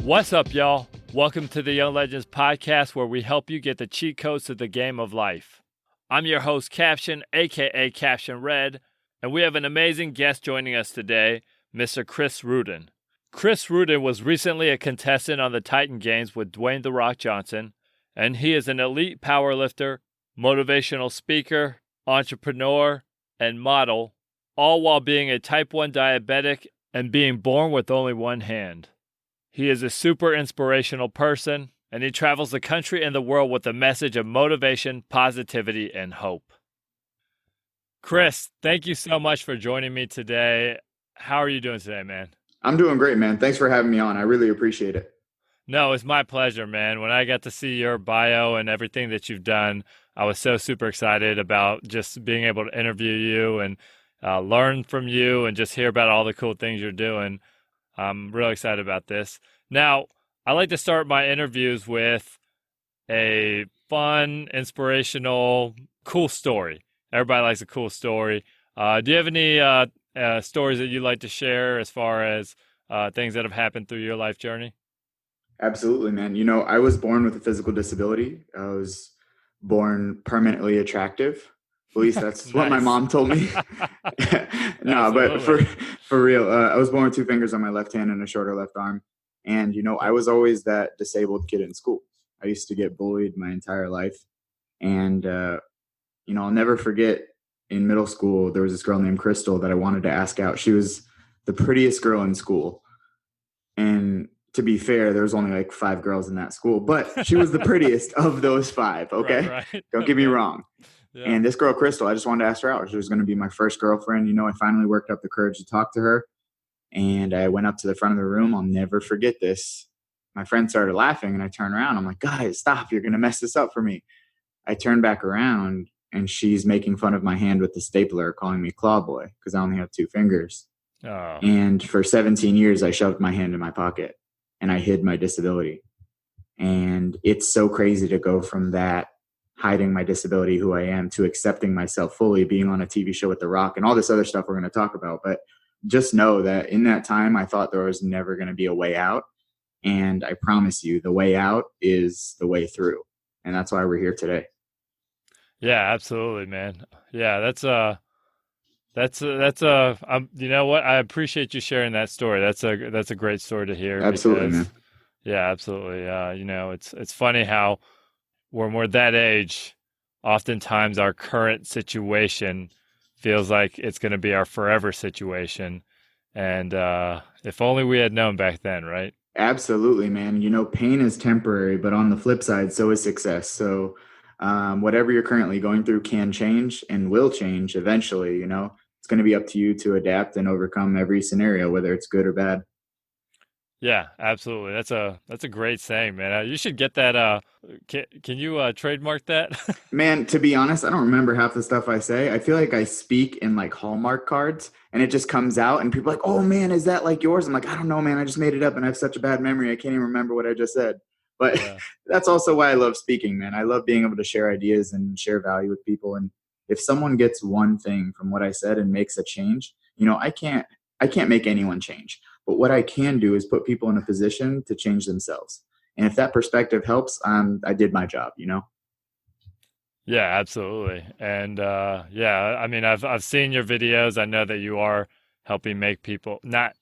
What's up, y'all? Welcome to the Young Legends podcast, where we help you get the cheat codes to the game of life. I'm your host, Caption, aka Caption Red, and we have an amazing guest joining us today, Mr. Chris Ruden. Chris Ruden was recently a contestant on the Titan Games with Dwayne "The Rock" Johnson, and he is an elite powerlifter, motivational speaker, entrepreneur, and model, all while being a type 1 diabetic and being born with only one hand. He is a super inspirational person, and he travels the country and the world with a message of motivation, positivity, and hope. Chris, thank you so much for joining me today. How are you doing today, man? I'm doing great, man. Thanks for having me on. I really appreciate it. No, it's my pleasure, man. When I got to see your bio and everything that you've done, I was so super excited about just being able to interview you and learn from you and just hear about all the cool things you're doing. I'm really excited about this. Now, I like to start my interviews with a fun, inspirational, cool story. Everybody likes a cool story. Do you have any stories that you'd like to share as far as things that have happened through your life journey? Absolutely, man. You know, I was born with a physical disability. I was born permanently attractive. At least that's Nice. what my mom told me. No, but for real, I was born with 2 fingers on my left hand and a shorter left arm. And, you know, I was always that disabled kid in school. I used to get bullied my entire life. And, you know, I'll never forget in middle school, there was this girl named Crystal that I wanted to ask out. She was the prettiest girl in school. And to be fair, there was only like 5 girls in that school, but she was the prettiest of those 5. Okay. Right. Don't get me wrong. Yeah. And this girl, Crystal, I just wanted to ask her out. She was going to be my first girlfriend. You know, I finally worked up the courage to talk to her. And I went up to the front of the room. I'll never forget this. My friend started laughing and I turned around. I'm like, guys, stop. You're going to mess this up for me. I turned back around and she's making fun of my hand with the stapler, calling me claw boy because I only have 2 fingers. Oh. And for 17 years, I shoved my hand in my pocket and I hid my disability. And it's so crazy to go from that, hiding my disability, who I am, to accepting myself fully, being on a TV show with The Rock and all this other stuff we're going to talk about. But just know that in that time, I thought there was never going to be a way out. And I promise you, the way out is the way through. And that's why we're here today. Yeah, absolutely, man. Yeah, you know what? I appreciate you sharing that story. That's a great story to hear. Absolutely, because, man. Yeah, absolutely. You know, it's funny how when we're that age, oftentimes our current situation feels like it's going to be our forever situation. And if only we had known back then, right? Absolutely, man. You know, pain is temporary, but on the flip side, so is success. So whatever you're currently going through can change and will change eventually. You know, it's going to be up to you to adapt and overcome every scenario, whether it's good or bad. Yeah, absolutely. That's a great saying, man. You should get that. Can you trademark that? Man, to be honest, I don't remember half the stuff I say. I feel like I speak in like Hallmark cards and it just comes out and people are like, oh man, is that like yours? I'm like, I don't know, man. I just made it up and I have such a bad memory. I can't even remember what I just said. But yeah. That's also why I love speaking, man. I love being able to share ideas and share value with people. And if someone gets one thing from what I said and makes a change, you know, I can't make anyone change. But what I can do is put people in a position to change themselves. And if that perspective helps, I did my job, you know? Yeah, absolutely. And yeah, I mean, I've seen your videos. I know that you are helping make people, not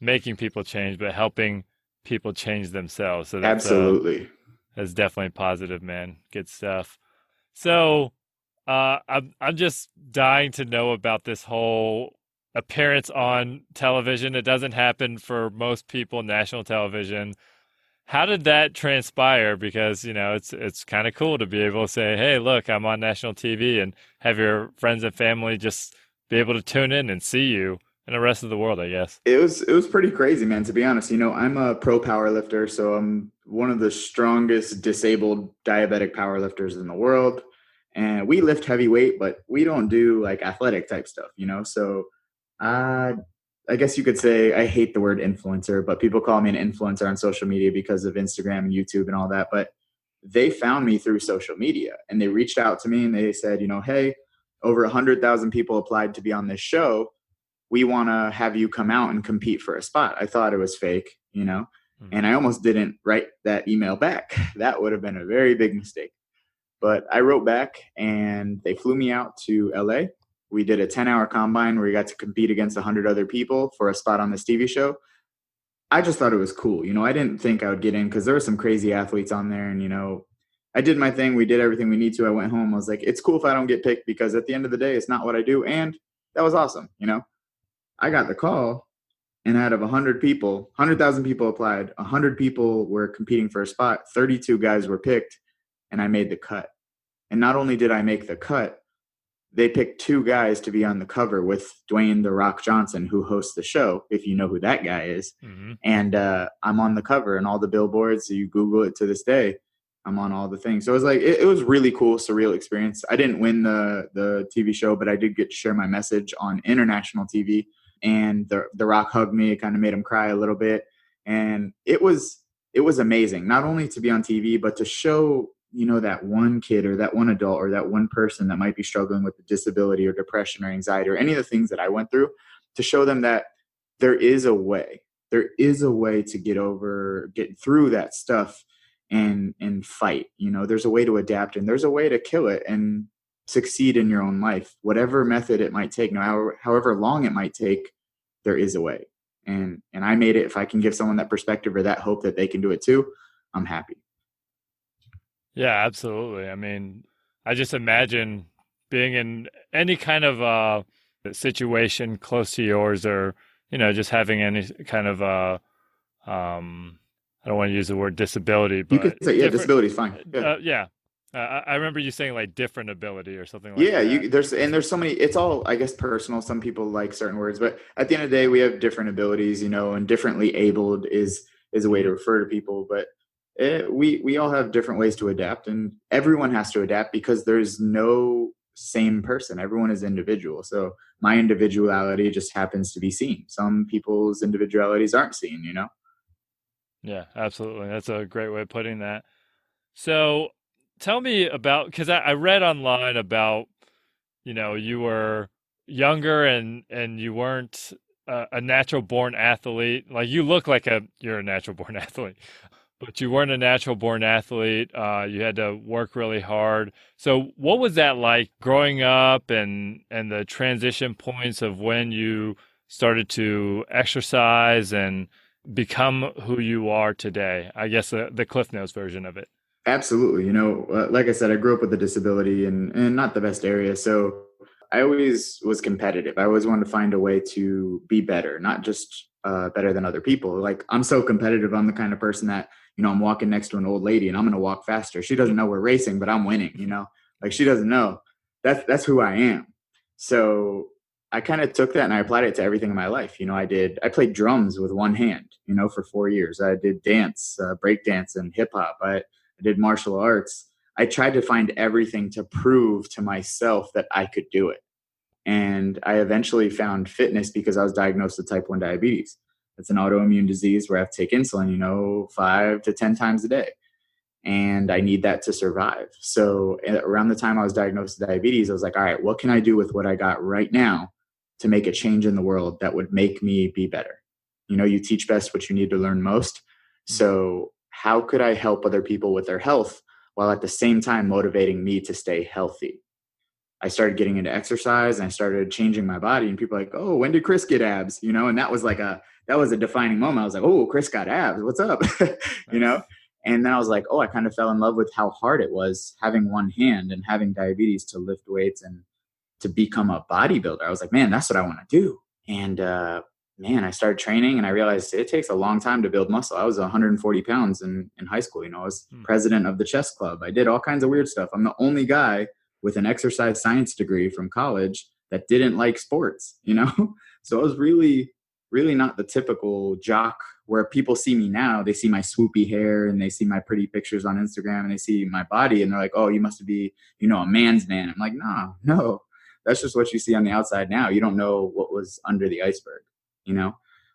making people change, but helping people change themselves. So that's, absolutely. That's definitely positive, man. Good stuff. So I'm just dying to know about this whole appearance on television. It doesn't happen for most people, national television. How did that transpire? Because, you know, it's kind of cool to be able to say, hey, look, I'm on national TV, and have your friends and family just be able to tune in and see you and the rest of the world, I guess. It was pretty crazy, man, to be honest. You know, I'm a pro powerlifter, so I'm one of the strongest disabled diabetic powerlifters in the world. And we lift heavy weight, but we don't do like athletic type stuff, you know? So I guess you could say, I hate the word influencer, but people call me an influencer on social media because of Instagram and YouTube and all that. But they found me through social media and they reached out to me and they said, you know, hey, over 100,000 people applied to be on this show. We want to have you come out and compete for a spot. I thought it was fake, you know, And I almost didn't write that email back. That would have been a very big mistake. But I wrote back and they flew me out to LA. We did a 10-hour combine where we got to compete against 100 other people for a spot on this TV show. I just thought it was cool. I didn't think I would get in because there were some crazy athletes on there. And, I did my thing. We did everything we need to. I went home. I was like, it's cool if I don't get picked because at the end of the day, it's not what I do. And that was awesome. I got the call. And out of 100 people, 100,000 people applied, 100 people were competing for a spot, 32 guys were picked, and I made the cut. And not only did I make the cut, they picked 2 guys to be on the cover with Dwayne "The Rock" Johnson, who hosts the show, if you know who that guy is. Mm-hmm. And I'm on the cover and all the billboards. So you Google it to this day, I'm on all the things. So it was like, it was really cool, surreal experience. I didn't win the TV show, but I did get to share my message on international TV. And the Rock hugged me. It kind of made him cry a little bit. And it was amazing, not only to be on TV, but to show, that one kid or that one adult or that one person that might be struggling with a disability or depression or anxiety or any of the things that I went through, to show them that there is a way. There is a way to get through that stuff and fight. There's a way to adapt and there's a way to kill it and succeed in your own life, whatever method it might take. However long it might take, there is a way. And I made it. If I can give someone that perspective or that hope that they can do it too, I'm happy. Yeah, absolutely. I mean, I just imagine being in any kind of situation close to yours, or, just having any kind of I don't want to use the word disability, but you could say, disability is fine. Yeah. I remember you saying like different ability or something like that. Yeah, there's so many, it's all, I guess, personal. Some people like certain words, but at the end of the day, we have different abilities, and differently abled is a way to refer to people. But we all have different ways to adapt, and everyone has to adapt because there's no same person. Everyone is individual. So my individuality just happens to be seen. Some people's individualities aren't seen, Yeah, absolutely. That's a great way of putting that. So tell me about, because I read online about, you were younger and you weren't a natural born athlete. Like, you look like you're a natural born athlete, but you weren't a natural born athlete. You had to work really hard. So what was that like growing up and the transition points of when you started to exercise and become who you are today? I guess the Cliff Notes version of it. Absolutely. Like I said, I grew up with a disability and not the best area. So I always was competitive. I always wanted to find a way to be better, not just better than other people. Like, I'm so competitive. I'm the kind of person that, I'm walking next to an old lady and I'm going to walk faster. She doesn't know we're racing, but I'm winning, like, she doesn't know. That's who I am. So I kind of took that and I applied it to everything in my life. I played drums with one hand, for 4 years. I did dance, break dance and hip hop. I did martial arts. I tried to find everything to prove to myself that I could do it. And I eventually found fitness because I was diagnosed with type 1 diabetes. It's an autoimmune disease where I have to take insulin, 5 to 10 times a day. And I need that to survive. So around the time I was diagnosed with diabetes, I was like, all right, what can I do with what I got right now to make a change in the world that would make me be better? You teach best what you need to learn most. So how could I help other people with their health while at the same time motivating me to stay healthy? I started getting into exercise and I started changing my body, and people were like, oh, when did Chris get abs? And that was a defining moment. I was like, oh, Chris got abs. What's up? And then I was like, oh, I kind of fell in love with how hard it was having one hand and having diabetes to lift weights and to become a bodybuilder. I was like, man, that's what I want to do. And I started training and I realized it takes a long time to build muscle. I was 140 pounds in high school. I was president of the chess club. I did all kinds of weird stuff. I'm the only guy with an exercise science degree from college that didn't like sports, So I was really, really not the typical jock where people see me now. They see my swoopy hair and they see my pretty pictures on Instagram and they see my body and they're like, oh, you must be, a man's man. I'm like, no, that's just what you see on the outside now. You don't know what was under the iceberg,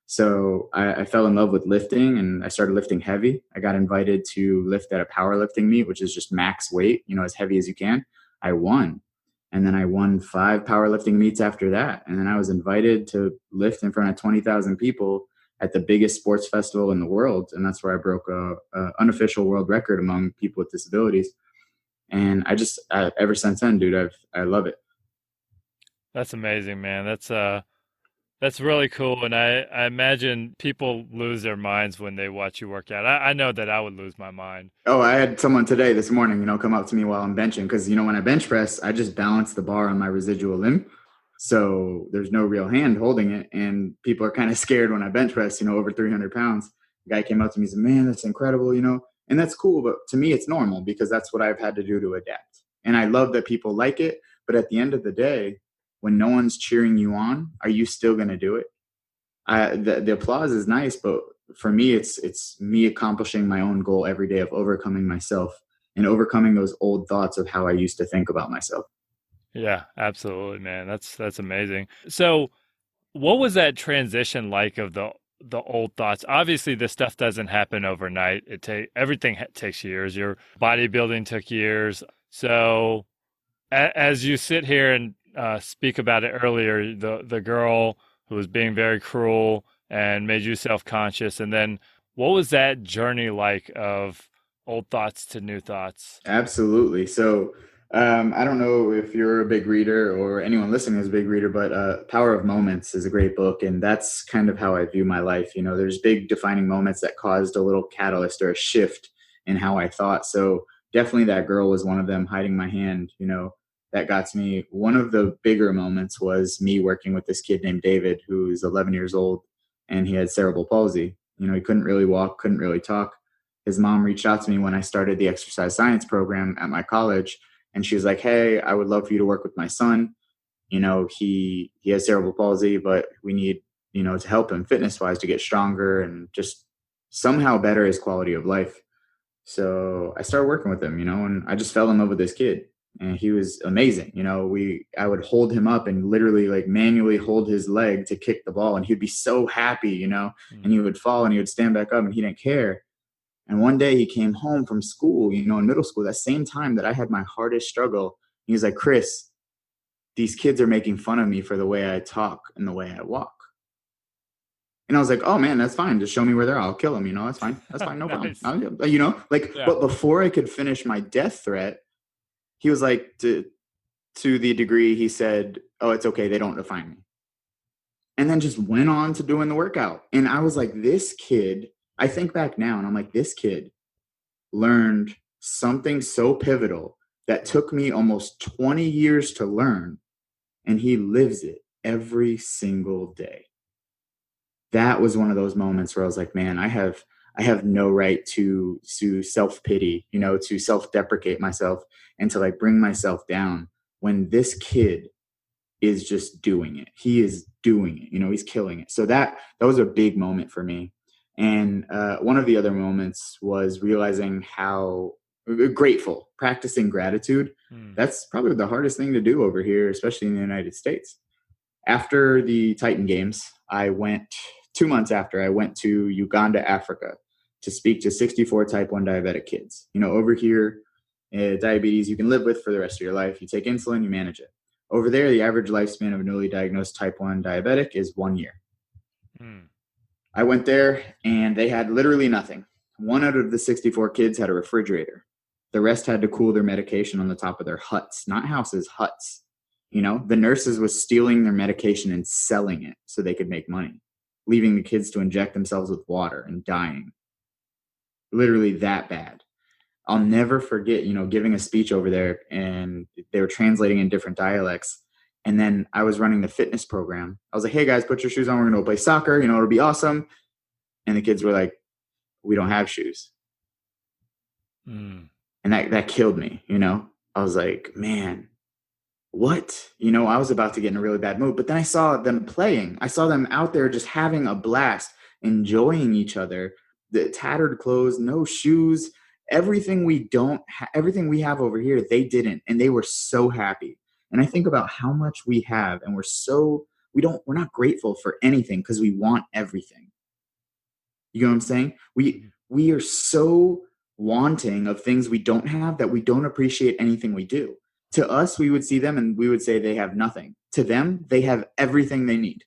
So I fell in love with lifting and I started lifting heavy. I got invited to lift at a powerlifting meet, which is just max weight, as heavy as you can. I won. And then I won 5 powerlifting meets after that. And then I was invited to lift in front of 20,000 people at the biggest sports festival in the world. And that's where I broke a unofficial world record among people with disabilities. And ever since then, dude, I love it. That's amazing, man. That's really cool. And I imagine people lose their minds when they watch you work out. I know that I would lose my mind. Oh, I had someone this morning, come up to me while I'm benching. Cause when I bench press, I just balance the bar on my residual limb. So there's no real hand holding it. And people are kind of scared when I bench press, over 300 pounds. The guy came up to me and said, man, that's incredible, and that's cool. But to me, it's normal because that's what I've had to do to adapt. And I love that people like it. But at the end of the day, when no one's cheering you on, are you still going to do it? The applause is nice, but for me, it's me accomplishing my own goal every day of overcoming myself and overcoming those old thoughts of how I used to think about myself. Yeah, absolutely, man. That's amazing. So what was that transition like of the old thoughts? Obviously, this stuff doesn't happen overnight. Everything takes years. Your bodybuilding took years. So as you sit here and speak about it earlier, the girl who was being very cruel and made you self-conscious, and then what was that journey like of old thoughts to new thoughts? Absolutely. So I don't know if you're a big reader or anyone listening is a big reader, but Power of Moments is a great book. And that's kind of how I view my life. There's big defining moments that caused a little catalyst or a shift in how I thought. So definitely that girl was one of them, hiding my hand, that got to me. One of the bigger moments was me working with this kid named David, who's 11 years old, and he had cerebral palsy. He couldn't really walk, couldn't really talk. His mom reached out to me when I started the exercise science program at my college. And she was like, hey, I would love for you to work with my son. He has cerebral palsy, but we need, to help him fitness wise to get stronger and just somehow better his quality of life. So I started working with him, and I just fell in love with this kid. And he was amazing. I would hold him up and literally like manually hold his leg to kick the ball. And he'd be so happy, and he would fall and he would stand back up and he didn't care. And one day he came home from school, in middle school, that same time that I had my hardest struggle. He was like, Chris, these kids are making fun of me for the way I talk and the way I walk. And I was like, oh man, that's fine. Just show me where they're at. I'll kill them. That's fine. That's fine. No Nice. problem. But before I could finish my death threat, he was like, to the degree he said, oh, it's okay. They don't define me. And then just went on to doing the workout. And I was like, this kid, I think back now and I'm like, this kid learned something so pivotal that took me almost 20 years to learn. And he lives it every single day. That was one of those moments where I was like, man, I have no right to self-pity, to self-deprecate myself and to like bring myself down when this kid is just doing it. He is doing it, he's killing it. So that was a big moment for me. And one of the other moments was realizing how grateful, practicing gratitude. That's probably the hardest thing to do over here, especially in the United States. After the Titan Games, 2 months after, I went to Uganda, Africa, to speak to 64 type 1 diabetic kids. Over here, diabetes you can live with for the rest of your life. You take insulin, you manage it. Over there, the average lifespan of a newly diagnosed type 1 diabetic is 1 year. I went there and they had literally nothing. 1 out of the 64 kids had a refrigerator. The rest had to cool their medication on the top of their huts, not houses, huts. The nurses was stealing their medication and selling it so they could make money, leaving the kids to inject themselves with water and dying. Literally that bad. I'll never forget, giving a speech over there and they were translating in different dialects. And then I was running the fitness program. I was like, hey guys, put your shoes on. We're going to go play soccer. It'll be awesome. And the kids were like, we don't have shoes. And that killed me. I was like, man, what? I was about to get in a really bad mood, but then I saw them playing. I saw them out there just having a blast, enjoying each other, the tattered clothes, no shoes, everything we have over here, they didn't. And they were so happy. And I think about how much we have and we're not grateful for anything because we want everything. You know what I'm saying? We are so wanting of things we don't have that we don't appreciate anything we do. To us, we would see them and we would say they have nothing. To them, they have everything they need.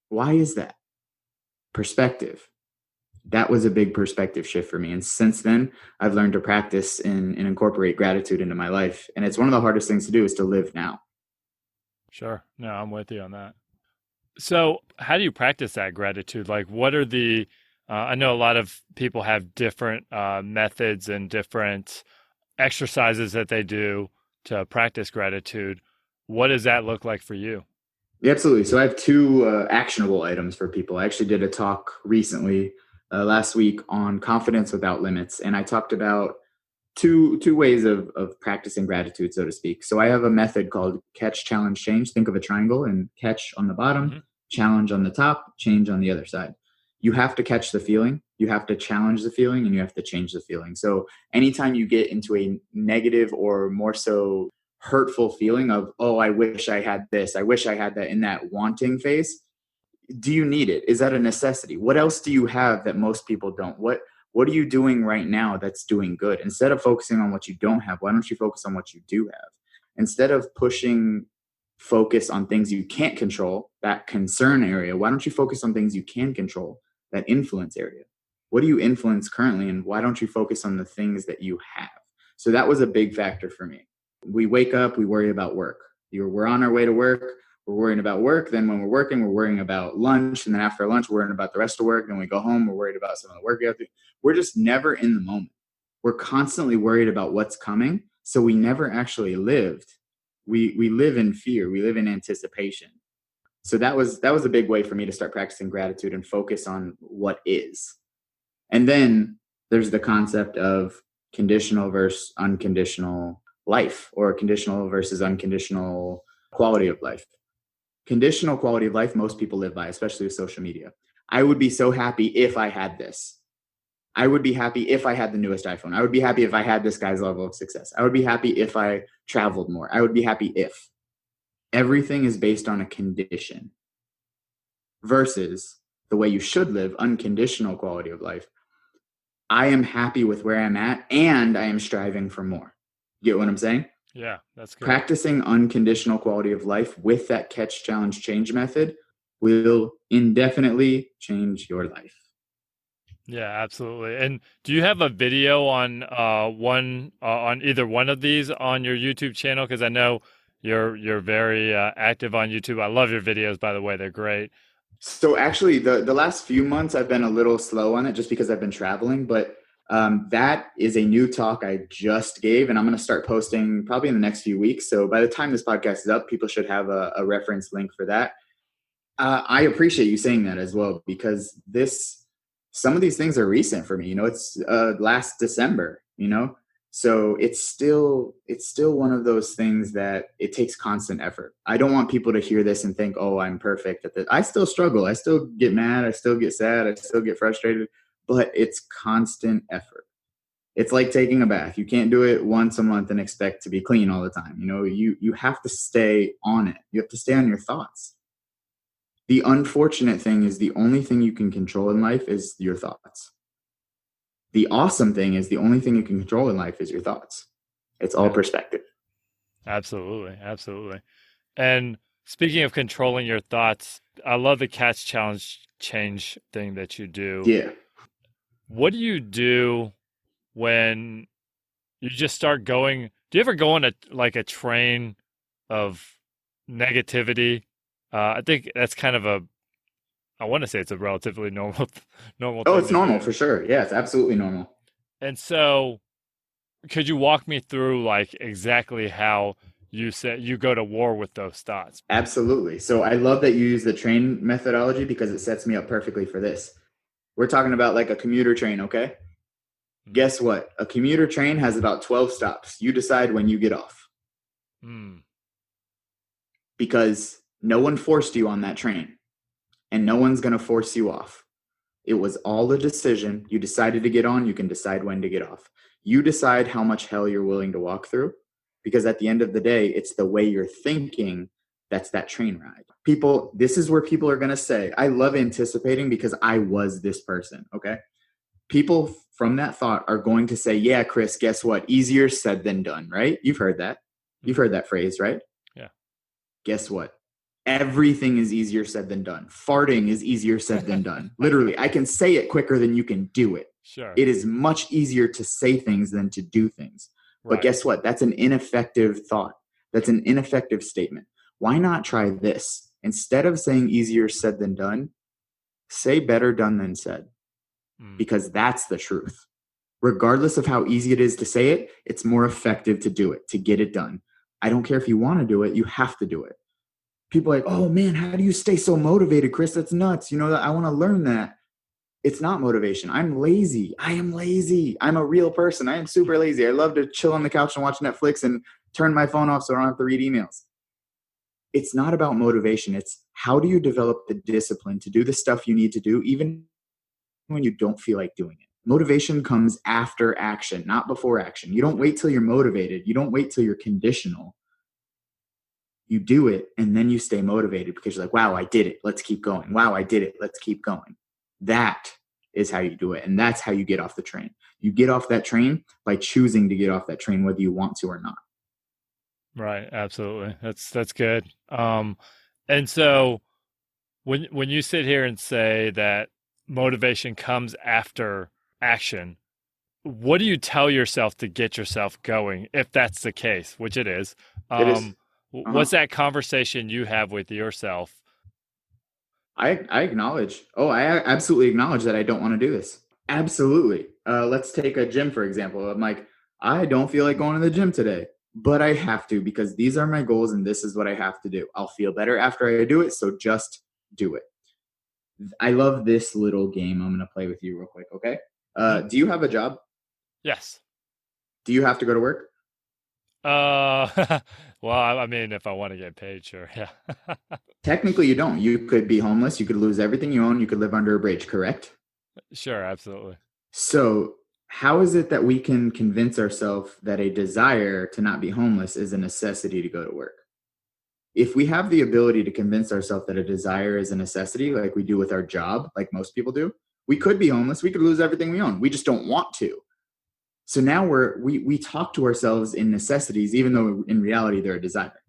Why is that? perspective. That was a big perspective shift for me. And since then, I've learned to practice and incorporate gratitude into my life. And it's one of the hardest things to do is to live now. Sure. No, I'm with you on that. So how do you practice that gratitude? Like, what are the, I know a lot of people have different methods and different exercises that they do to practice gratitude. What does that look like for you? Yeah, absolutely. So I have two actionable items for people. I actually did a talk recently, last week, on confidence without limits. And I talked about two ways of practicing gratitude, so to speak. So I have a method called catch, challenge, change. Think of a triangle and catch on the bottom, challenge on the top, change on the other side. You have to catch the feeling, you have to challenge the feeling, and you have to change the feeling. So anytime you get into a negative or more so hurtful feeling of, oh, I wish I had this, I wish I had that, in that wanting phase, do you need it? Is that a necessity? What else do you have that most people don't? What are you doing right now that's doing good? Instead of focusing on what you don't have, why don't you focus on what you do have? Instead of pushing focus on things you can't control, that concern area, why don't you focus on things you can control, that influence area? What do you influence currently, and why don't you focus on the things that you have? So that was a big factor for me. We wake up, we worry about work. We're on our way to work, we're worrying about work. Then when we're working, we're worrying about lunch. And then after lunch, we're worrying about the rest of work. Then we go home, we're worried about some of the work we have to do. We're just never in the moment. We're constantly worried about what's coming. So we never actually lived. We live in fear. We live in anticipation. So that was a big way for me to start practicing gratitude and focus on what is. And then there's the concept of conditional versus unconditional life, or conditional versus unconditional quality of life. Conditional quality of life, most people live by, especially with social media. I would be so happy if I had this. I would be happy if I had the newest iPhone. I would be happy if I had this guy's level of success. I would be happy if I traveled more. I would be happy if. Everything is based on a condition versus the way you should live, unconditional quality of life. I am happy with where I'm at, and I am striving for more. You get what I'm saying? Yeah, that's good. Practicing unconditional quality of life with that catch, challenge, change method will indefinitely change your life. Yeah, absolutely. And do you have a video on on either one of these on your YouTube channel? Because I know you're very active on YouTube. I love your videos, by the way. They're great. So actually, the last few months I've been a little slow on it just because I've been traveling, but that is a new talk I just gave, and I'm going to start posting probably in the next few weeks. So by the time this podcast is up, people should have a reference link for that. I appreciate you saying that as well, because some of these things are recent for me. It's last December, so it's still one of those things that it takes constant effort. I don't want people to hear this and think, oh, I'm perfect at this. I still struggle. I still get mad. I still get sad. I still get frustrated. But it's constant effort. It's like taking a bath. You can't do it once a month and expect to be clean all the time. You have to stay on it. You have to stay on your thoughts. The unfortunate thing is the only thing you can control in life is your thoughts. The awesome thing is the only thing you can control in life is your thoughts. It's all perspective. Absolutely. Absolutely. And speaking of controlling your thoughts, I love the catch, challenge, change thing that you do. Yeah. What do you do when you just start going? Do you ever go on a train of negativity? I think that's kind of I want to say it's a relatively normal Oh, it's normal for sure. Yeah, it's absolutely normal. And so could you walk me through exactly how you said you go to war with those thoughts? Absolutely. So I love that you use the train methodology because it sets me up perfectly for this. We're talking about like a commuter train, okay? Mm-hmm. Guess what? A commuter train has about 12 stops. You decide when you get off. Because no one forced you on that train, and no one's going to force you off. It was all a decision. You decided to get on. You can decide when to get off. You decide how much hell you're willing to walk through, because at the end of the day, it's the way you're thinking that's that train ride. This is where people are going to say, I love anticipating because I was this person, okay? People from that thought are going to say, yeah, Chris, guess what? Easier said than done, right? You've heard that. You've heard that phrase, right? Yeah. Guess what? Everything is easier said than done. Farting is easier said than done. Literally, I can say it quicker than you can do it. Sure. It is much easier to say things than to do things. But Right. guess what? That's an ineffective thought. That's an ineffective statement. Why not try this? Instead of saying easier said than done, say better done than said, because that's the truth. Regardless of how easy it is to say it, it's more effective to do it, to get it done. I don't care if you want to do it, you have to do it. People are like, oh man, how do you stay so motivated, Chris? That's nuts. You know, I want to learn that. It's not motivation. I'm lazy. I am lazy. I'm a real person. I am super lazy. I love to chill on the couch and watch Netflix and turn my phone off so I don't have to read emails. It's not about motivation. It's how do you develop the discipline to do the stuff you need to do, even when you don't feel like doing it. Motivation comes after action, not before action. You don't wait till you're motivated. You don't wait till you're conditional. You do it, and then you stay motivated because you're like, wow, I did it. Let's keep going. Wow, I did it. Let's keep going. That is how you do it, and that's how you get off the train. You get off that train by choosing to get off that train, whether you want to or not. Right. Absolutely. That's good. And so when you sit here and say that motivation comes after action, what do you tell yourself to get yourself going, if that's the case, which it is? It is. What's that conversation you have with yourself? I acknowledge. Oh, I absolutely acknowledge that I don't want to do this. Absolutely. Let's take a gym, for example. I'm like, I don't feel like going to the gym today, but I have to because these are my goals and this is what I have to do. I'll feel better after I do it, so just do it. I love this little game I'm going to play with you real quick, okay? Do you have a job? Yes. Do you have to go to work? Well, I mean, if I want to get paid, sure. Yeah. Technically, you don't. You could be homeless. You could lose everything you own. You could live under a bridge, correct? Sure, absolutely. So how is it that we can convince ourselves that a desire to not be homeless is a necessity to go to work? If we have the ability to convince ourselves that a desire is a necessity, like we do with our job, like most people do, we could be homeless. We could lose everything we own. We just don't want to. So now we talk to ourselves in necessities, even though in reality they're a desire.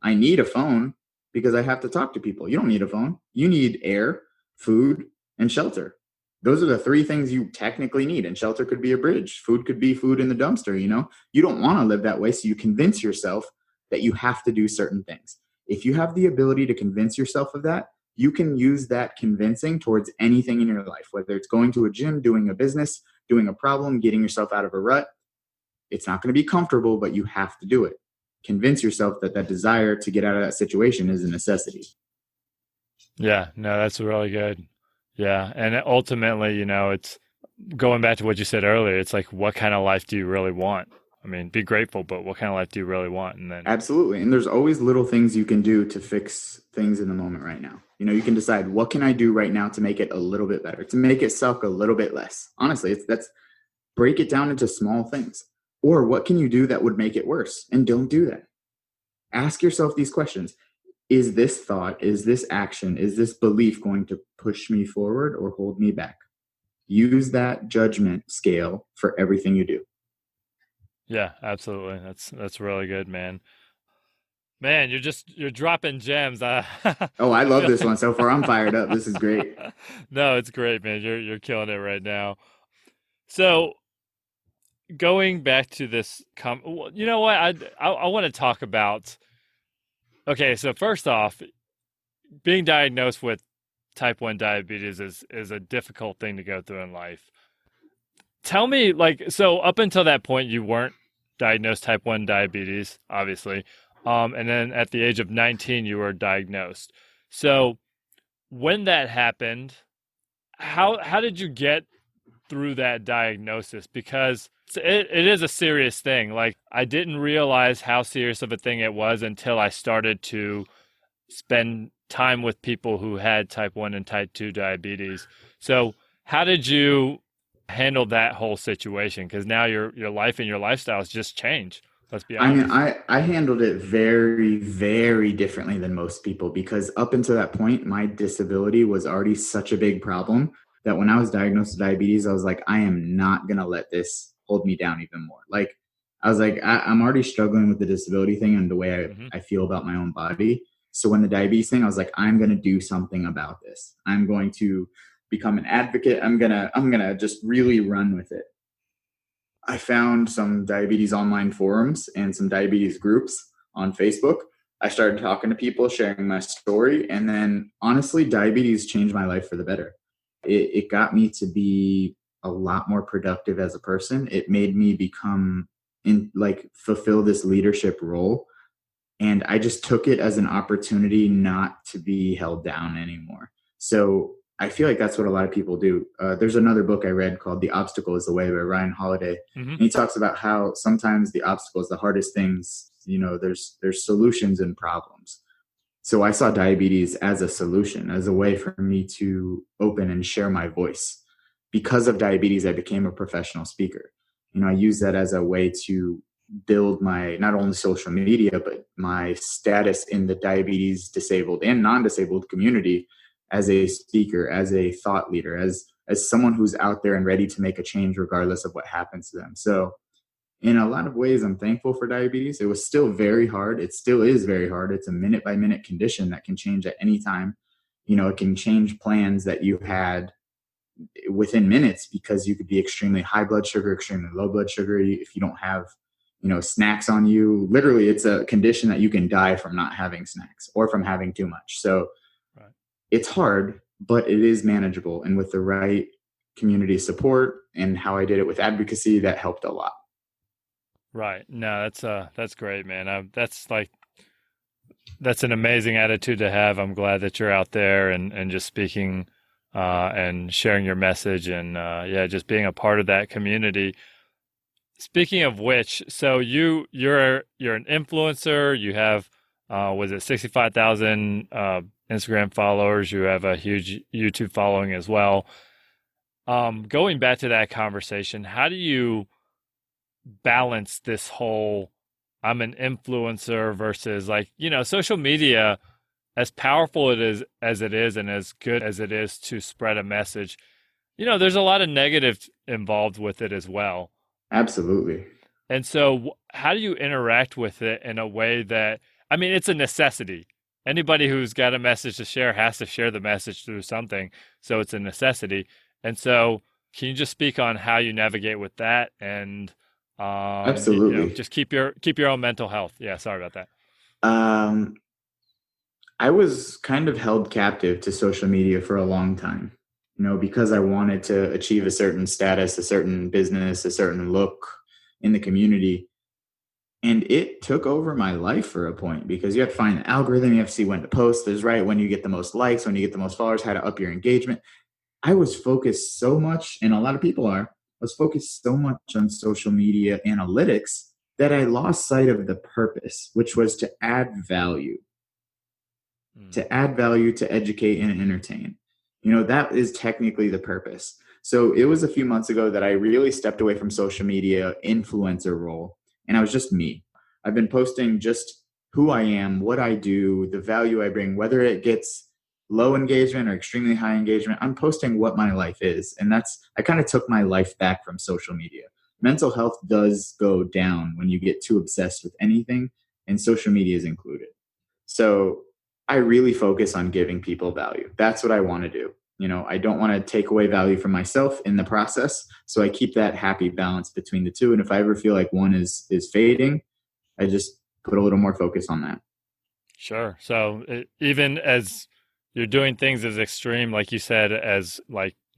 I need a phone because I have to talk to people. You don't need a phone. You need air, food, and shelter. Those are the three things you technically need. And shelter could be a bridge. Food could be food in the dumpster, you know? You don't want to live that way, so you convince yourself that you have to do certain things. If you have the ability to convince yourself of that, you can use that convincing towards anything in your life, whether it's going to a gym, doing a business, doing a problem, getting yourself out of a rut. It's not going to be comfortable, but you have to do it. Convince yourself that that desire to get out of that situation is a necessity. Yeah, no, that's really good. Yeah. And ultimately, you know, it's going back to what you said earlier. It's like, what kind of life do you really want? I mean, be grateful, but what kind of life do you really want? And then absolutely. And there's always little things you can do to fix things in the moment right now. You know, you can decide, what can I do right now to make it a little bit better, to make it suck a little bit less. Honestly, that's break it down into small things. Or what can you do that would make it worse? And don't do that. Ask yourself these questions. Is this thought, is this action, is this belief going to push me forward or hold me back? Use that judgment scale for everything you do. yeah, absolutely. That's really good, man. Man, you're dropping gems. Oh, I love this one so far. I'm fired up. This is great. No, it's great, man. You're killing it right now. So going back to this, you know what? I want to talk about. Okay, so first off, being diagnosed with type 1 diabetes is a difficult thing to go through in life. Tell me, like, so up until that point, you weren't diagnosed type 1 diabetes, obviously. And then at the age of 19, you were diagnosed. So when that happened, how did you get through that diagnosis? Because it is a serious thing. Like, I didn't realize how serious of a thing it was until I started to spend time with people who had type 1 and type 2 diabetes. So how did you handle that whole situation? Because now your life and your lifestyle has just changed. Let's be honest. I mean, I handled it very, very differently than most people, because up until that point, my disability was already such a big problem that when I was diagnosed with diabetes, I was like, I am not going to let this hold me down even more. Like, I was like, I'm already struggling with the disability thing and the way I feel about my own body. So when the diabetes thing, I was like, I'm going to do something about this. I'm going to become an advocate. I'm going to just really run with it. I found some diabetes online forums and some diabetes groups on Facebook. I started talking to people, sharing my story. And then honestly, diabetes changed my life for the better. It got me to be a lot more productive as a person. It made me fulfill this leadership role. And I just took it as an opportunity not to be held down anymore. So I feel like that's what a lot of people do. There's another book I read called The Obstacle is the Way by Ryan Holiday. Mm-hmm. And he talks about how sometimes the obstacles, the hardest things, there's solutions and problems. So I saw diabetes as a solution, as a way for me to open and share my voice. Because of diabetes, I became a professional speaker. I use that as a way to build my, not only social media, but my status in the diabetes disabled and non-disabled community as a speaker, as a thought leader, as someone who's out there and ready to make a change regardless of what happens to them. So in a lot of ways, I'm thankful for diabetes. It was still very hard. It still is very hard. It's a minute by minute condition that can change at any time. It can change plans that you had within minutes, because you could be extremely high blood sugar, extremely low blood sugar. If you don't have, snacks on you, literally it's a condition that you can die from not having snacks or from having too much. So right. It's hard, but it is manageable. And with the right community support and how I did it with advocacy, that helped a lot. Right. No, that's great, man. That's an amazing attitude to have. I'm glad that you're out there and just speaking and sharing your message and just being a part of that community. Speaking of which, so you're an influencer. You have was it 65,000 Instagram followers? You have a huge YouTube following as well. Going back to that conversation, how do you balance this whole I'm an influencer versus social media, as powerful as it is and as good as it is to spread a message, there's a lot of negative involved with it as well. Absolutely. And so how do you interact with it in a way that, it's a necessity. Anybody who's got a message to share has to share the message through something. So it's a necessity. And so can you just speak on how you navigate with that and absolutely just keep your own mental health? Yeah. Sorry about that. I was kind of held captive to social media for a long time, because I wanted to achieve a certain status, a certain business, a certain look in the community. And it took over my life for a point, because you have to find the algorithm. You have to see when to post. There's when you get the most likes, when you get the most followers, how to up your engagement. I was focused so much, and a lot of people are, was focused so much on social media analytics that I lost sight of the purpose, which was to add value. To add value, to educate and entertain. That is technically the purpose. So it was a few months ago that I really stepped away from social media influencer role. And I was just me. I've been posting just who I am, what I do, the value I bring, whether it gets low engagement or extremely high engagement. I'm posting what my life is. And I kind of took my life back from social media. Mental health does go down when you get too obsessed with anything, and social media is included. So I really focus on giving people value. That's what I want to do. I don't want to take away value from myself in the process. So I keep that happy balance between the two. And if I ever feel like one is fading, I just put a little more focus on that. Sure. So even as you're doing things as extreme, like you said, as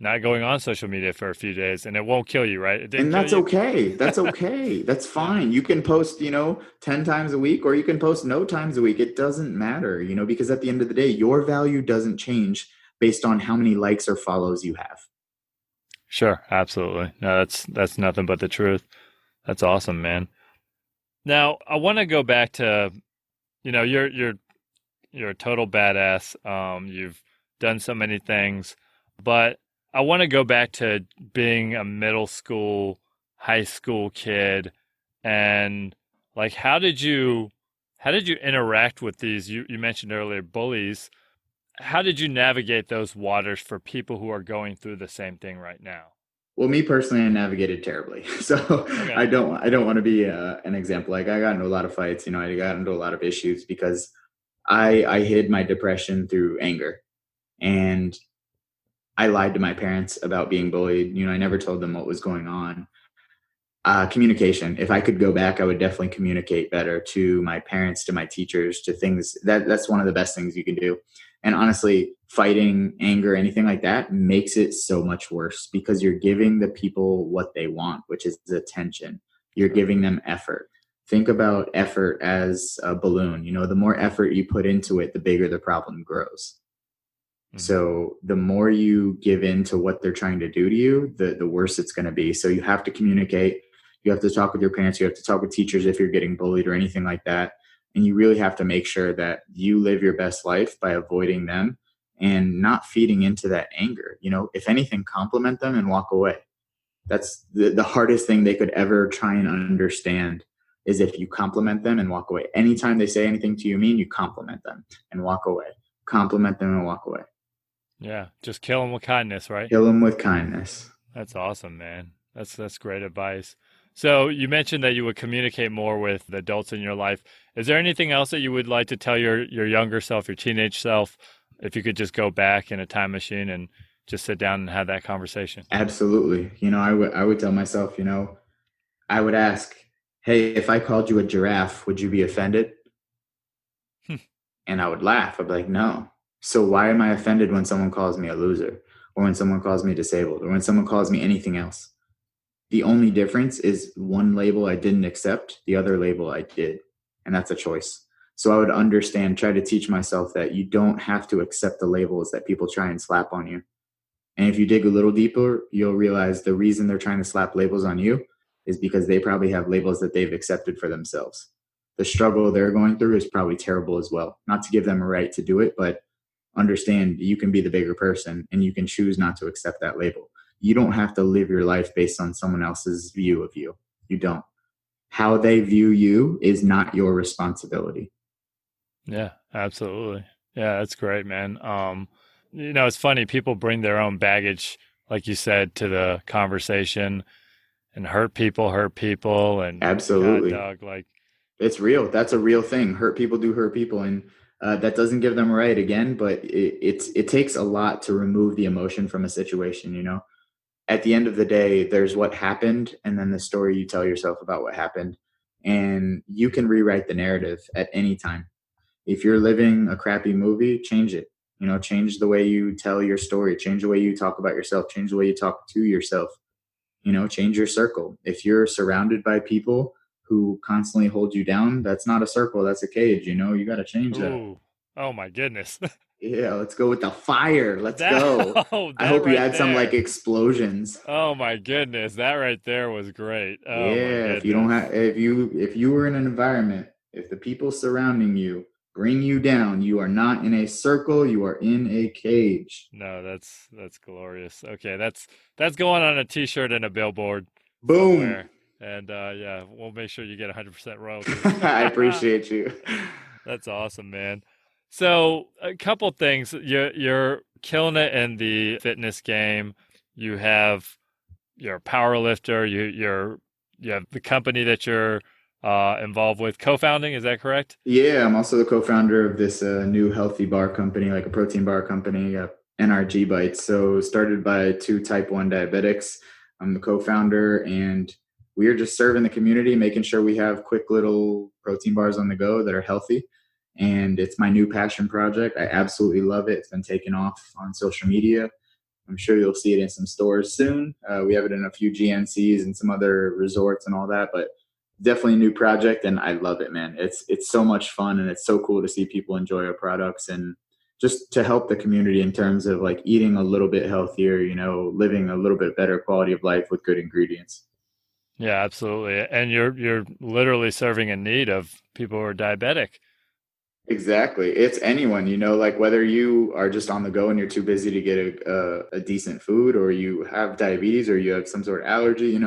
not going on social media for a few days, and it won't kill you, right? And that's okay. That's okay. That's fine. You can post, 10 times a week, or you can post no times a week. It doesn't matter, because at the end of the day, your value doesn't change based on how many likes or follows you have. Sure. Absolutely. No, that's nothing but the truth. That's awesome, man. Now I want to go back to, you're a total badass. You've done so many things, but I want to go back to being a middle school, high school kid, and how did you interact with these? You mentioned earlier bullies. How did you navigate those waters for people who are going through the same thing right now? Well, me personally, I navigated terribly. So okay. I don't want to be an example. I got into a lot of fights. I got into a lot of issues because I hid my depression through anger, and I lied to my parents about being bullied. I never told them what was going on. Communication. If I could go back, I would definitely communicate better to my parents, to my teachers, to things. That's one of the best things you can do. And honestly, fighting anger, anything like that, makes it so much worse because you're giving the people what they want, which is attention. You're giving them effort. Think about effort as a balloon. The more effort you put into it, the bigger the problem grows. Mm-hmm. So the more you give in to what they're trying to do to you, the worse it's going to be. So you have to communicate. You have to talk with your parents. You have to talk with teachers if you're getting bullied or anything like that. And you really have to make sure that you live your best life by avoiding them and not feeding into that anger. If anything, compliment them and walk away. That's the hardest thing they could ever try and understand is if you compliment them and walk away. Anytime they say anything to you mean, you compliment them and walk away. Compliment them and walk away. Yeah, just kill them with kindness, right? Kill them with kindness. That's awesome, man. That's great advice. So you mentioned that you would communicate more with the adults in your life. Is there anything else that you would like to tell your younger self, your teenage self, if you could just go back in a time machine and just sit down and have that conversation? Absolutely. I would tell myself, I would ask, hey, if I called you a giraffe, would you be offended? And I would laugh. I'd be like, no. So why am I offended when someone calls me a loser or when someone calls me disabled or when someone calls me anything else? The only difference is one label I didn't accept, the other label I did. And that's a choice. So I would try to teach myself that you don't have to accept the labels that people try and slap on you. And if you dig a little deeper, you'll realize the reason they're trying to slap labels on you is because they probably have labels that they've accepted for themselves. The struggle they're going through is probably terrible as well. Not to give them a right to do it, but understand you can be the bigger person and you can choose not to accept that label. You don't have to live your life based on someone else's view of you. You don't. How they view you is not your responsibility. Yeah, absolutely. Yeah, that's great, man. It's funny. People bring their own baggage, like you said, to the conversation and hurt people. And absolutely. God, dog, it's real. That's a real thing. Hurt people do hurt people. And that doesn't give them a right again, but it takes a lot to remove the emotion from a situation, At the end of the day, there's what happened and then the story you tell yourself about what happened. And you can rewrite the narrative at any time. If you're living a crappy movie, change it. Change the way you tell your story, change the way you talk about yourself, change the way you talk to yourself, change your circle. If you're surrounded by people who constantly hold you down, that's not a circle, that's a cage, you got to change that. Oh my goodness. Yeah, let's go with the fire. Let's go. I hope you had some explosions. Oh my goodness, that right there was great. Oh, yeah, if you were in an environment, if the people surrounding you bring you down, you are not in a circle, you are in a cage. No, that's glorious. Okay, that's going on a t-shirt and a billboard. Boom. Somewhere. And yeah, we'll make sure you get 100% royalties. I appreciate you. That's awesome, man. So a couple things. You're killing it in the fitness game. You're a powerlifter. You have the company that you're involved with co-founding. Is that correct? Yeah, I'm also the co-founder of this new healthy bar company, like a protein bar company, NRG Bites. So started by 2 type 1 diabetics. I'm the co-founder, and we are just serving the community, making sure we have quick little protein bars on the go that are healthy. And it's my new passion project. I absolutely love it. It's been taken off on social media. I'm sure you'll see it in some stores soon. We have it in a few GNCs and some other resorts and all that, but definitely a new project, and I love it, man. It's so much fun, and it's so cool to see people enjoy our products and just to help the community in terms of eating a little bit healthier, living a little bit better quality of life with good ingredients. Yeah, absolutely. And you're literally serving a need of people who are diabetic. Exactly. It's anyone, whether you are just on the go and you're too busy to get a decent food, or you have diabetes, or you have some sort of allergy,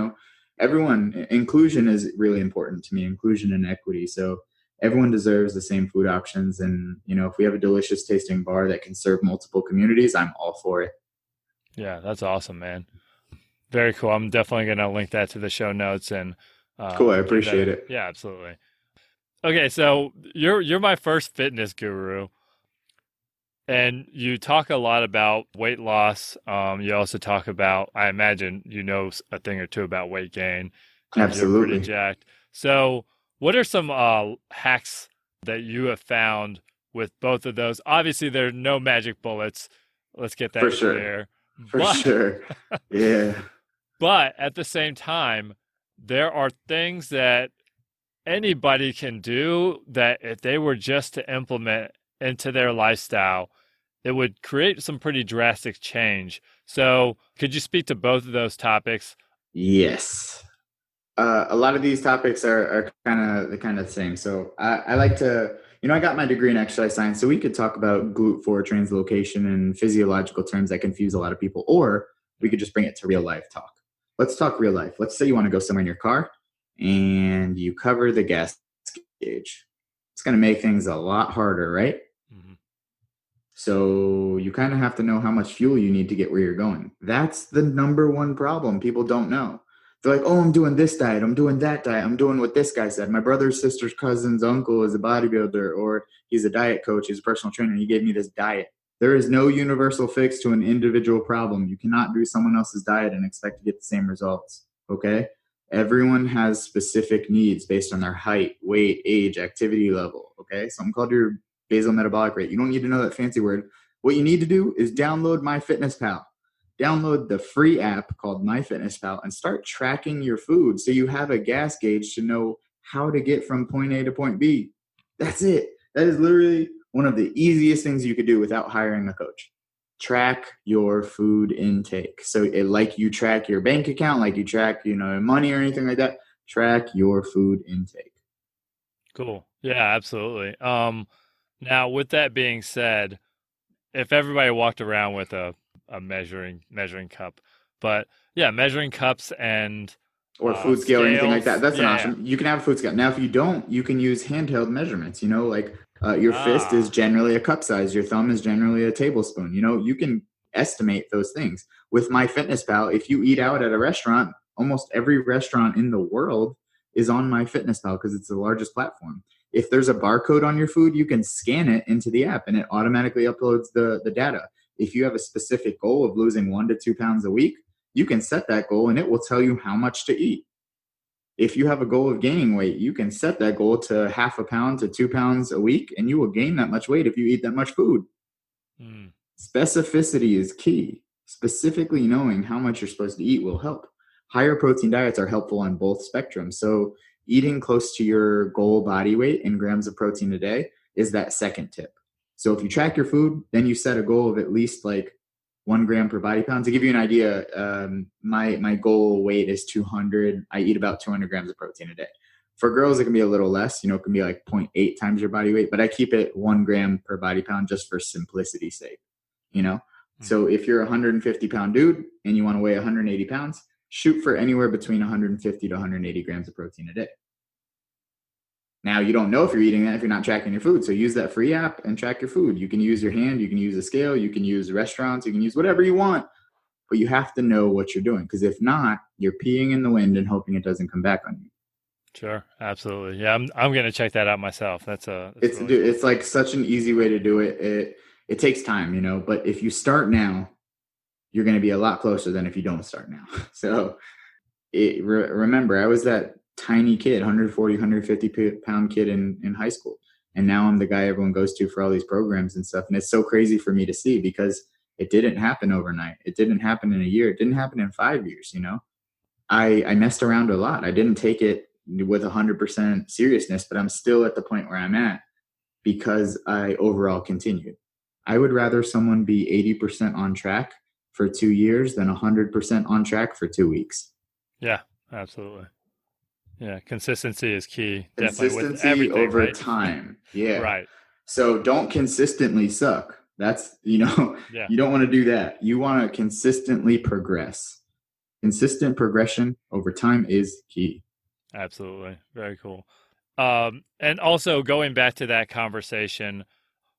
everyone, inclusion is really important to me, inclusion and equity. So everyone deserves the same food options. And, if we have a delicious tasting bar that can serve multiple communities, I'm all for it. Yeah, that's awesome, man. Very cool. I'm definitely going to link that to the show notes. And cool. I appreciate it. Yeah, absolutely. Okay, so you're my first fitness guru, and you talk a lot about weight loss. You also talk about, I imagine you know a thing or two about weight gain because you're pretty Absolutely. jacked. So, what are some hacks that you have found with both of those? Obviously, there are no magic bullets. Let's get For that sure. clear. For But sure. Yeah. but at the same time, there are things that anybody can do that if they were just to implement into their lifestyle, it would create some pretty drastic change. So, could you speak to both of those topics? Yes. A lot of these topics are kind of the same. So I like to, I got my degree in exercise science, so we could talk about glute 4 translocation and physiological terms that confuse a lot of people, or we could just bring it to real life talk. Let's talk real life. Let's say you want to go somewhere in your car and you cover the gas gauge. It's going to make things a lot harder, right? Mm-hmm. So you kind of have to know how much fuel you need to get where you're going. That's the number one problem people don't know. They're like, oh, I'm doing this diet. I'm doing that diet. I'm doing what this guy said. My brother's sister's cousin's uncle is a bodybuilder, or he's a diet coach. He's a personal trainer. He gave me this diet. There is no universal fix to an individual problem. You cannot do someone else's diet and expect to get the same results. Okay. Everyone has specific needs based on their height, weight, age, activity level. Okay. Something called your basal metabolic rate. You don't need to know that fancy word. What you need to do is download MyFitnessPal. Download the free app called MyFitnessPal and start tracking your food so you have a gas gauge to know how to get from point A to point B. That's it. That is literally one of the easiest things you could do without hiring a coach. Track your food intake. So like you track your bank account, like you track, money or anything like that, track your food intake. Cool. Yeah, absolutely. Now with that being said, if everybody walked around with a measuring cup, but yeah, measuring cups and Or food scale or anything like that. scales. That's an Yeah, yeah. option. You can have a food scale. Now, if you don't, you can use handheld measurements. Like your fist is Ah, generally a cup size. Your thumb is generally a tablespoon. You can estimate those things. With MyFitnessPal, if you eat out at a restaurant, almost every restaurant in the world is on MyFitnessPal because it's the largest platform. If there's a barcode on your food, you can scan it into the app and it automatically uploads the data. If you have a specific goal of losing 1 to 2 pounds a week, you can set that goal and it will tell you how much to eat. If you have a goal of gaining weight, you can set that goal to 0.5 pound to 2 pounds a week, and you will gain that much weight if you eat that much food. mm, Specificity is key. Specifically knowing how much you're supposed to eat will help. Higher protein diets are helpful on both spectrums. So eating close to your goal body weight in grams of protein a day is that second tip. So if you track your food, then you set a goal of at least like 1 gram per body pound. To give you an idea, my goal weight is 200. I eat about 200 grams of protein a day. For girls, it can be a little less. It can be like 0.8 times your body weight, but I keep it 1 gram per body pound just for simplicity's sake. mm. So if you're a 150-pound dude and you want to weigh 180 pounds, shoot for anywhere between 150 to 180 grams of protein a day. Now, you don't know if you're eating that if you're not tracking your food. So use that free app and track your food. You can use your hand, you can use a scale, you can use restaurants, you can use whatever you want, but you have to know what you're doing. Because if not, you're peeing in the wind and hoping it doesn't come back on you. Sure, absolutely. Yeah, I'm gonna check that out myself. That's It's really cool. it's like such an easy way to do it. It takes time, but if you start now, you're going to be a lot closer than if you don't start now. So remember, I was that tiny kid, 140, 150-pound kid in high school. And now I'm the guy everyone goes to for all these programs and stuff. And it's so crazy for me to see because it didn't happen overnight. It didn't happen in a year. It didn't happen in 5 years. I messed around a lot. I didn't take it with 100% seriousness, but I'm still at the point where I'm at because I overall continued. I would rather someone be 80% on track for 2 years than 100% on track for 2 weeks. Yeah, absolutely. Yeah, consistency is key. Definitely with Consistency everything, over right? time. Yeah. Right. So don't consistently suck. That's, you Yeah, don't want to do that. You want to consistently progress. Consistent progression over time is key. absolutely. Very cool. And also going back to that conversation,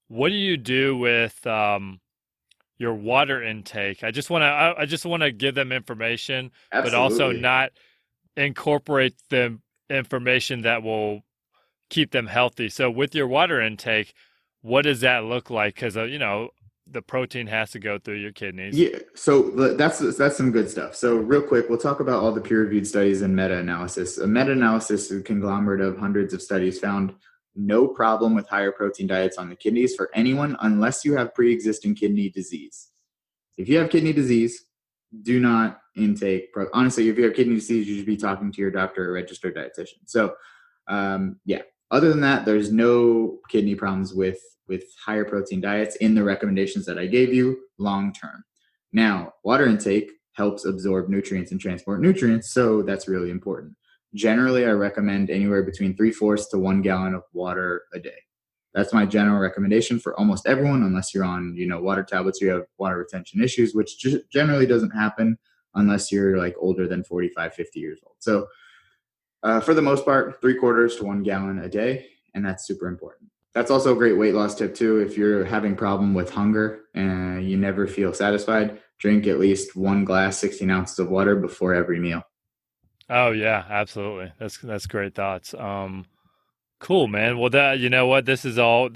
what do you do with your water intake? I just want to give them information, but also Absolutely. not incorporate the information that will keep them healthy. So with your water intake, what does that look like? Because the protein has to go through your kidneys. Yeah, so that's some good stuff. So real quick, we'll talk about all the peer-reviewed studies and meta-analysis. A meta-analysis is a conglomerate of hundreds of studies found no problem with higher protein diets on the kidneys for anyone unless you have pre-existing kidney disease. If you have kidney disease, do not intake. Honestly, if you have kidney disease, you should be talking to your doctor or registered dietitian. So, yeah. Other than that, there's no kidney problems with higher protein diets in the recommendations that I gave you long term. Now, water intake helps absorb nutrients and transport nutrients, so that's really important. Generally, I recommend anywhere between 3/4 to 1 gallon of water a day. That's my general recommendation for almost everyone, unless you're on, water tablets, you have water retention issues, which generally doesn't happen unless you're like older than 45, 50 years old. So for the most part, 3/4 to 1 gallon a day, and that's super important. That's also a great weight loss tip too. If you're having problem with hunger and you never feel satisfied, drink at least 1 glass, 16 ounces of water before every meal. Oh yeah, absolutely. That's great thoughts. Cool, man. Well, you know what? This is all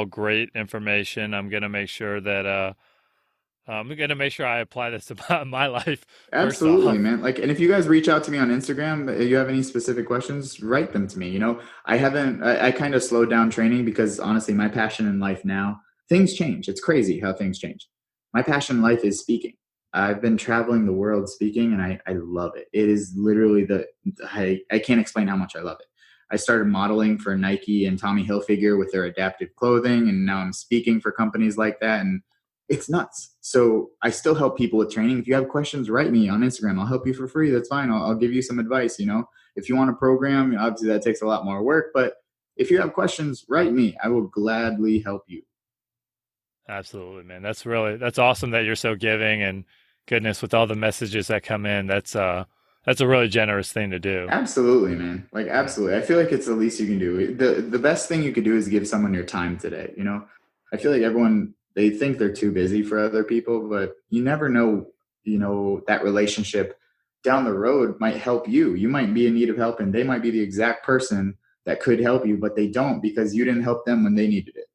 great information. I'm gonna make sure that I apply this to my life. Absolutely, man. And if you guys reach out to me on Instagram, if you have any specific questions, write them to me. I kind of slowed down training because honestly, my passion in life now, things change. It's crazy how things change. My passion in life is speaking. I've been traveling the world speaking and I love it. It is literally I can't explain how much I love it. I started modeling for Nike and Tommy Hilfiger with their adaptive clothing, and now I'm speaking for companies like that, and it's nuts. So I still help people with training. If you have questions, write me on Instagram. I'll help you for free. That's fine. I'll give you some advice. If you want a program, obviously that takes a lot more work, but if you have questions, write me. I will gladly help you. Absolutely, man. That's awesome that you're so giving, and goodness, with all the messages that come in, that's a really generous thing to do. Absolutely, man. Absolutely. I feel like it's the least you can do. The best thing you could do is give someone your time today. I feel like everyone, they think they're too busy for other people, but you never know, that relationship down the road might help you. You might be in need of help and they might be the exact person that could help you, but they don't because you didn't help them when they needed it.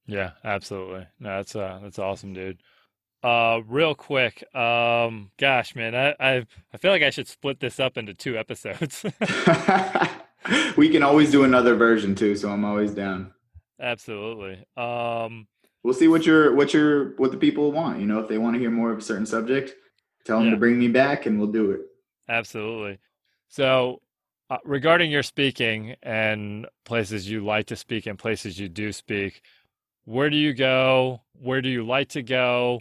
Yeah, absolutely. No, that's awesome, dude. Real quick, gosh, man, I feel like I should split this up into 2 episodes. We can always do another version too, so I'm always down. Absolutely. We'll see what the people want. If they want to hear more of a certain subject, tell them to bring me back and we'll do it. Absolutely. So, regarding your speaking and places you like to speak and places you do speak, where do you go? Where do you like to go?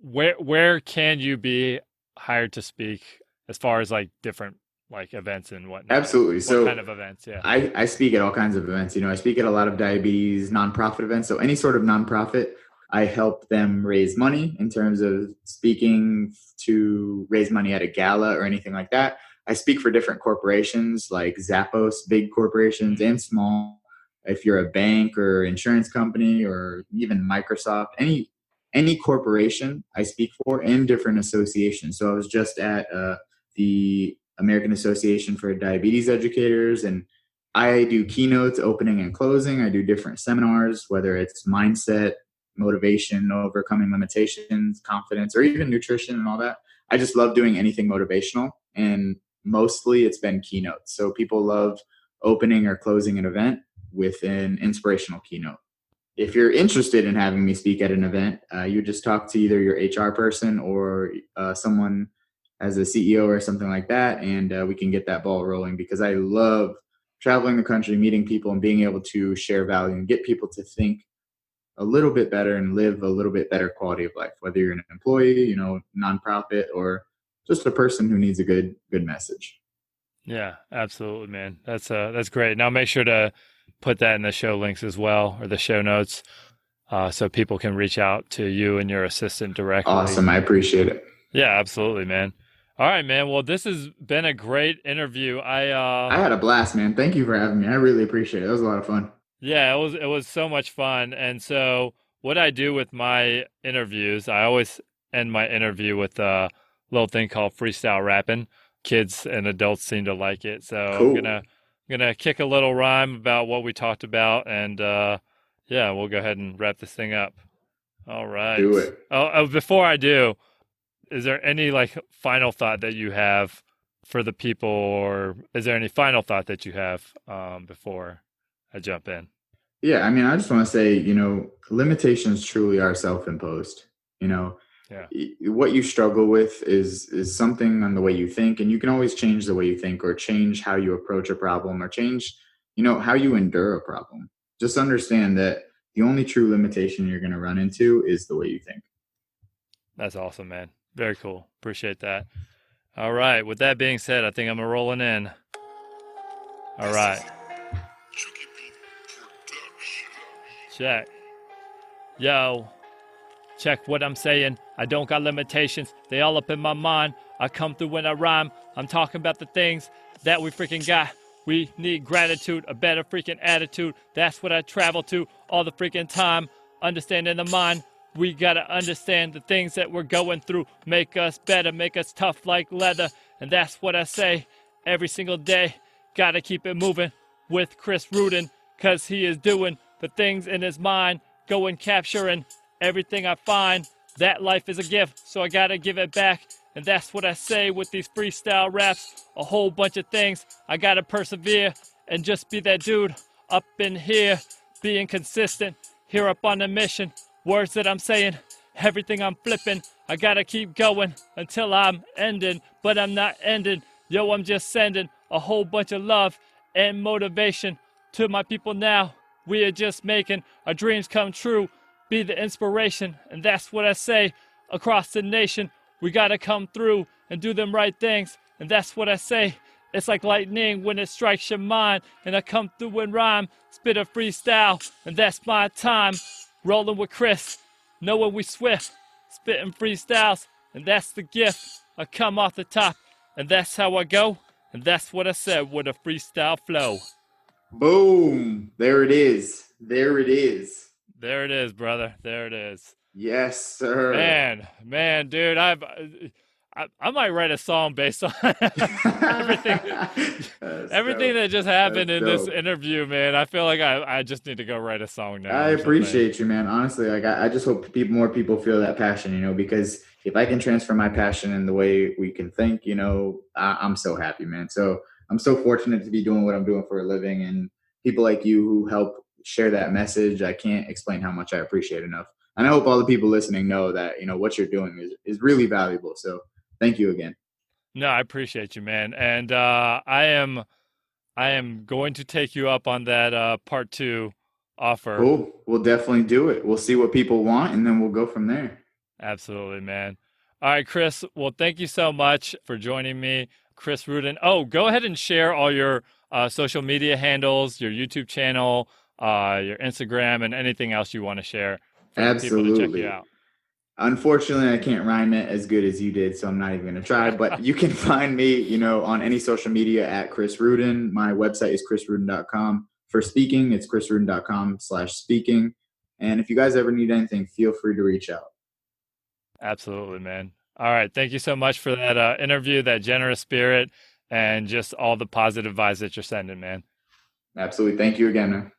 Where can you be hired to speak as far as different events and whatnot? Absolutely. So what kind of events? Yeah. I speak at all kinds of events. I speak at a lot of diabetes nonprofit events. So any sort of nonprofit, I help them raise money in terms of speaking to raise money at a gala or anything like that. I speak for different corporations like Zappos, big corporations and small. If you're a bank or insurance company or even Microsoft, any corporation I speak for and different associations. So I was just at the American Association for Diabetes Educators, and I do keynotes, opening and closing. I do different seminars, whether it's mindset, motivation, overcoming limitations, confidence, or even nutrition and all that. I just love doing anything motivational, and mostly it's been keynotes. So people love opening or closing an event with an inspirational keynote. If you're interested in having me speak at an event, you just talk to either your HR person or someone as a CEO or something like that, and we can get that ball rolling, because I love traveling the country, meeting people, and being able to share value and get people to think a little bit better and live a little bit better quality of life, whether you're an employee, nonprofit, or just a person who needs a good message. Yeah, absolutely, man. That's great. Now make sure to put that in the show links as well, or the show notes, so people can reach out to you and your assistant directly. Awesome. I appreciate it. Yeah, absolutely, man. All right, man. Well, this has been a great interview. I had a blast, man. Thank you for having me. I really appreciate it. It was a lot of fun. Yeah, it was so much fun. And so what I do with my interviews, I always end my interview with a little thing called freestyle rapping. Kids and adults seem to like it. So cool. I'm gonna going to kick a little rhyme about what we talked about, and yeah, we'll go ahead and wrap this thing up. All right. Do it. Before I do, is there any like final thought that you have for the people, or is there any final thought that you have before I jump in? Yeah, I mean, I just want to say, limitations truly are self-imposed. Yeah. What you struggle with is something on the way you think, and you can always change the way you think, or change how you approach a problem, or change, how you endure a problem. Just understand that the only true limitation you're going to run into is the way you think. That's awesome, man. Very cool. Appreciate that. All right. With that being said, I think I'm rolling in. All right. Check. Yo. Check what I'm saying. I don't got limitations. They all up in my mind. I come through when I rhyme. I'm talking about the things that we freaking got. We need gratitude, a better freaking attitude. That's what I travel to all the freaking time. Understanding the mind. We gotta understand the things that we're going through. Make us better, make us tough like leather. And that's what I say every single day. Gotta keep it moving with Chris Ruden, cause he is doing the things in his mind. Going capturing everything I find. That life is a gift, so I gotta give it back. And that's what I say with these freestyle raps. A whole bunch of things. I gotta persevere and just be that dude up in here. Being consistent, here up on the mission. Words that I'm saying, everything I'm flipping. I gotta keep going until I'm ending. But I'm not ending. Yo, I'm just sending a whole bunch of love and motivation to my people now. We are just making our dreams come true. Be the inspiration, and that's what I say across the nation. We gotta come through and do them right things, and that's what I say. It's like lightning when it strikes your mind, and I come through and rhyme, spit a freestyle, and that's my time. Rolling with Chris, knowing we swift, spitting freestyles, and that's the gift. I come off the top, and that's how I go, and that's what I said with a freestyle flow. Boom! There it is. There it is. There it is, brother. There it is. Yes, sir. Man, dude, I might write a song based on everything that just happened in this interview, man. I feel like I just need to go write a song now. I appreciate you, man. Honestly, like I just hope more people feel that passion, because if I can transfer my passion in the way we can think, I'm so happy, man. So I'm so fortunate to be doing what I'm doing for a living, and people like you who help share that message. I can't explain how much I appreciate enough. And I hope all the people listening know that, what you're doing is really valuable. So thank you again. No, I appreciate you, man. And I am going to take you up on that part 2 offer. Cool. We'll definitely do it. We'll see what people want, and then we'll go from there. Absolutely, man. All right, Chris. Well, thank you so much for joining me, Chris Ruden. Oh, go ahead and share all your social media handles, your YouTube channel, your Instagram, and anything else you want to share for Absolutely. people to check you out. Unfortunately, I can't rhyme it as good as you did, so I'm not even going to try. But you can find me, on any social media at Chris Ruden. My website is chrisruden.com. For speaking, it's chrisruden.com/speaking. And if you guys ever need anything, feel free to reach out. Absolutely, man. All right. Thank you so much for that interview, that generous spirit, and just all the positive vibes that you're sending, man. Absolutely. Thank you again, man.